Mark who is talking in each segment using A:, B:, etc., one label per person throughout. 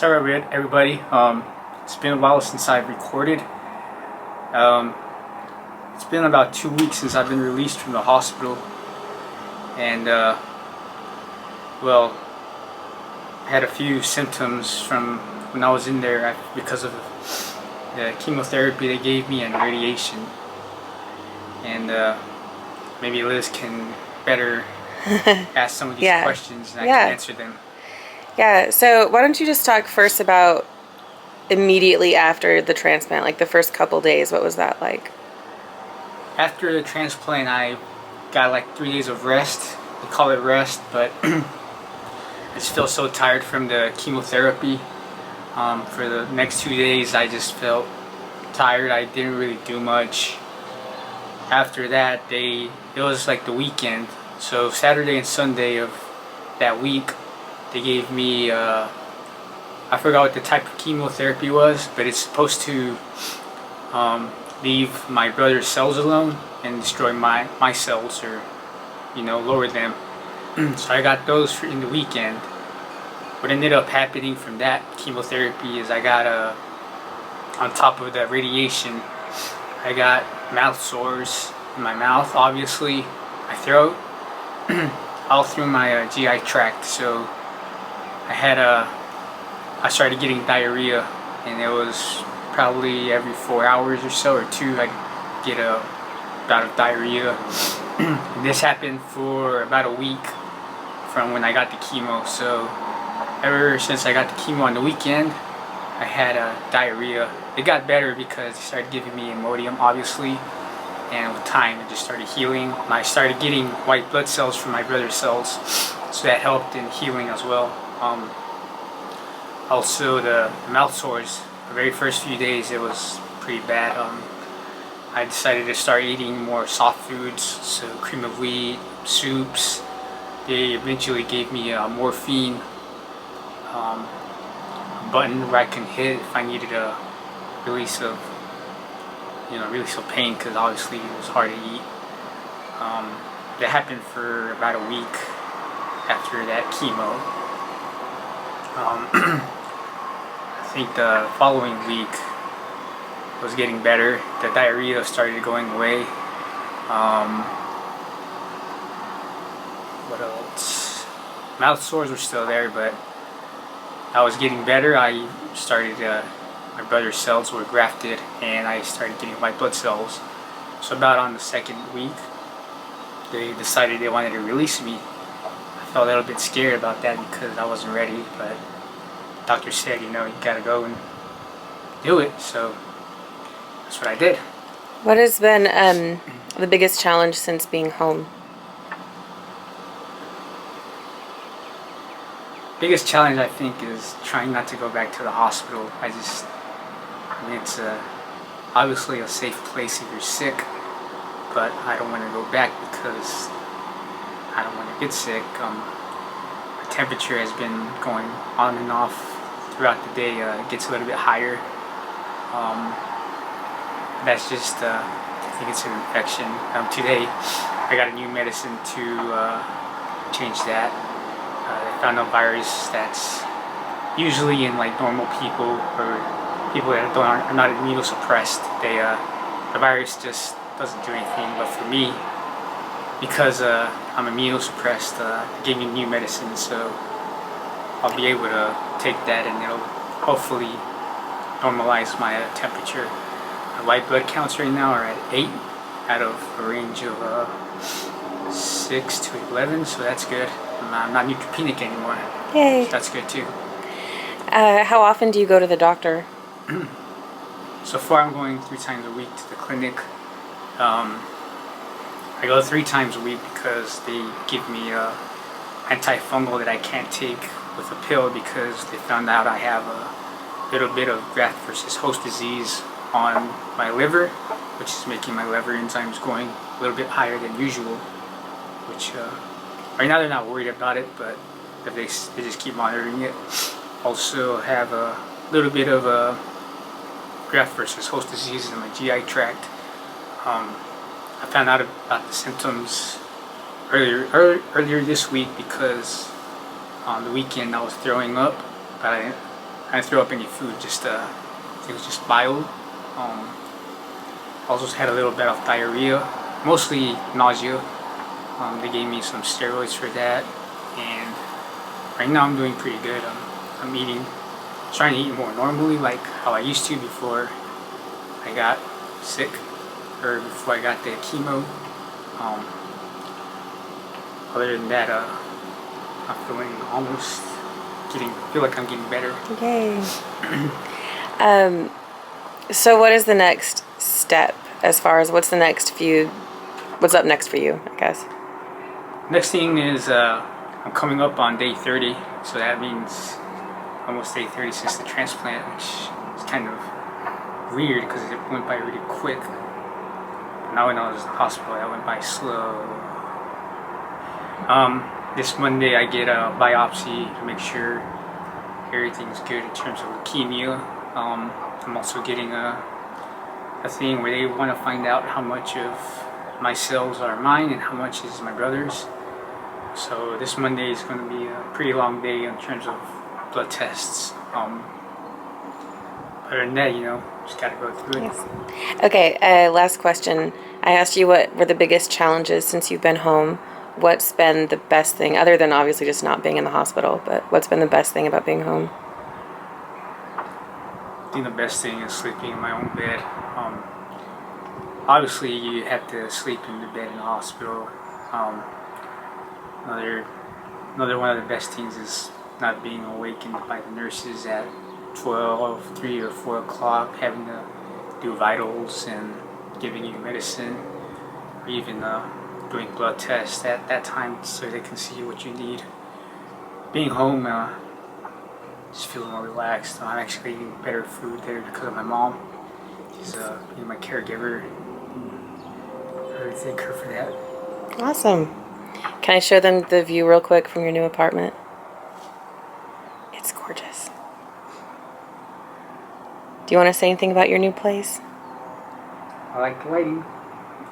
A: Sorry, everybody. It's been a while since I've recorded. Um, it's been about 2 weeks since I've been released from the hospital, and well, I had a few symptoms from when I was in there because of the chemotherapy they gave me and radiation. And maybe Liz can better ask some of these questions and I can answer them.
B: Yeah, so why don't you just talk first about immediately after the transplant, like the first couple days, what was that like?
A: After the transplant, I got like 3 days of rest. They call it rest, but I just feel so tired from the chemotherapy. For the next 2 days, I just felt tired. I didn't really do much. After that, it was like the weekend. So Saturday and Sunday of that week, they gave me, I forgot what the type of chemotherapy was, but it's supposed to leave my brother's cells alone and destroy my cells, or lower them. So I got those in the weekend. What ended up happening from that chemotherapy is I got on top of the radiation, I got mouth sores in my mouth, obviously, my throat, all through my GI tract. So I started getting diarrhea, and it was probably every 4 hours or so, or two, I'd get a bout of diarrhea. And this happened for about a week from when I got the chemo. So ever since I got the chemo on the weekend, I had diarrhea. It got better because they started giving me Imodium, obviously, and with time it just started healing. I started getting white blood cells from my brother's cells, so that helped in healing as well. Also, the mouth sores, the very first few days, it was pretty bad. I decided to start eating more soft foods, so cream of wheat, soups. They eventually gave me morphine, a button where I can hit if I needed a release of pain, because obviously it was hard to eat. That happened for about a week after that chemo. I think the following week was getting better. The diarrhea started going away. What else? Mouth sores were still there, but I was getting better. I started, my brother's cells were grafted, and I started getting white blood cells. So about on the second week, they decided they wanted to release me. I felt a little bit scared about that because I wasn't ready, but the doctor said, you gotta go and do it. So that's what I did.
B: What has been the biggest challenge since being home?
A: Biggest challenge, I think, is trying not to go back to the hospital. It's obviously a safe place if you're sick, but I don't want to go back because I don't want to get sick. My temperature has been going on and off throughout the day. It gets a little bit higher. That's just, I think it's an infection. Today, I got a new medicine to change that. They found a virus that's usually in like normal people or people that are not immunosuppressed. The virus just doesn't do anything. But for me, because I'm immunosuppressed, they gave me new medicine, so I'll be able to take that, and it'll hopefully normalize my temperature. My white blood counts right now are at 8 out of a range of 6 to 11, so that's good. I'm not neutropenic anymore.
B: Yay.
A: So that's good too.
B: How often do you go to the doctor?
A: So far I'm going 3 times a week to the clinic. I go 3 times a week because they give me antifungal that I can't take with a pill, because they found out I have a little bit of graft versus host disease on my liver, which is making my liver enzymes going a little bit higher than usual, which right now they're not worried about it, but if they just keep monitoring it. Also have a little bit of a graft versus host disease in my GI tract. I found out about the symptoms earlier this week because on the weekend I was throwing up, but I I didn't throw up any food. Just it was just bile. Also had a little bit of diarrhea, mostly nausea. They gave me some steroids for that, and right now I'm doing pretty good. I'm trying to eat more normally, like how I used to before I got sick, or before I got the chemo. Other than that, I'm feeling feel like I'm getting better.
B: Yay. So what is the next step as far as what's up next for you, I guess?
A: Next thing is I'm coming up on day 30, so that means almost day 30 since the transplant, which is kind of weird because it went by really quick. Now when I was in the hospital, that went by slow. This Monday I get a biopsy to make sure everything's good in terms of leukemia. I'm also getting a thing where they want to find out how much of my cells are mine and how much is my brother's. So this Monday is going to be a pretty long day in terms of blood tests. Other than that, just gotta go through it.
B: Yes. Okay, last question. I asked you what were the biggest challenges since you've been home. What's been the best thing, other than obviously just not being in the hospital, but what's been the best thing about being home?
A: I think the best thing is sleeping in my own bed. Obviously, you have to sleep in the bed in the hospital. Another one of the best things is not being awakened by the nurses at 12, 3 or 4 o'clock, having to do vitals and giving you medicine, or even doing blood tests at that time so they can see what you need. Being home, just feeling more relaxed. I'm actually eating better food there because of my mom. She's being my caregiver. I really thank her for that.
B: Awesome. Can I show them the view real quick from your new apartment? It's gorgeous. Do you want to say anything about your new place?
A: I like the lighting.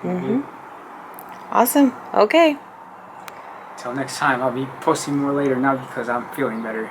B: Mm-hmm. Awesome. Okay.
A: Till next time, I'll be posting more later now because I'm feeling better.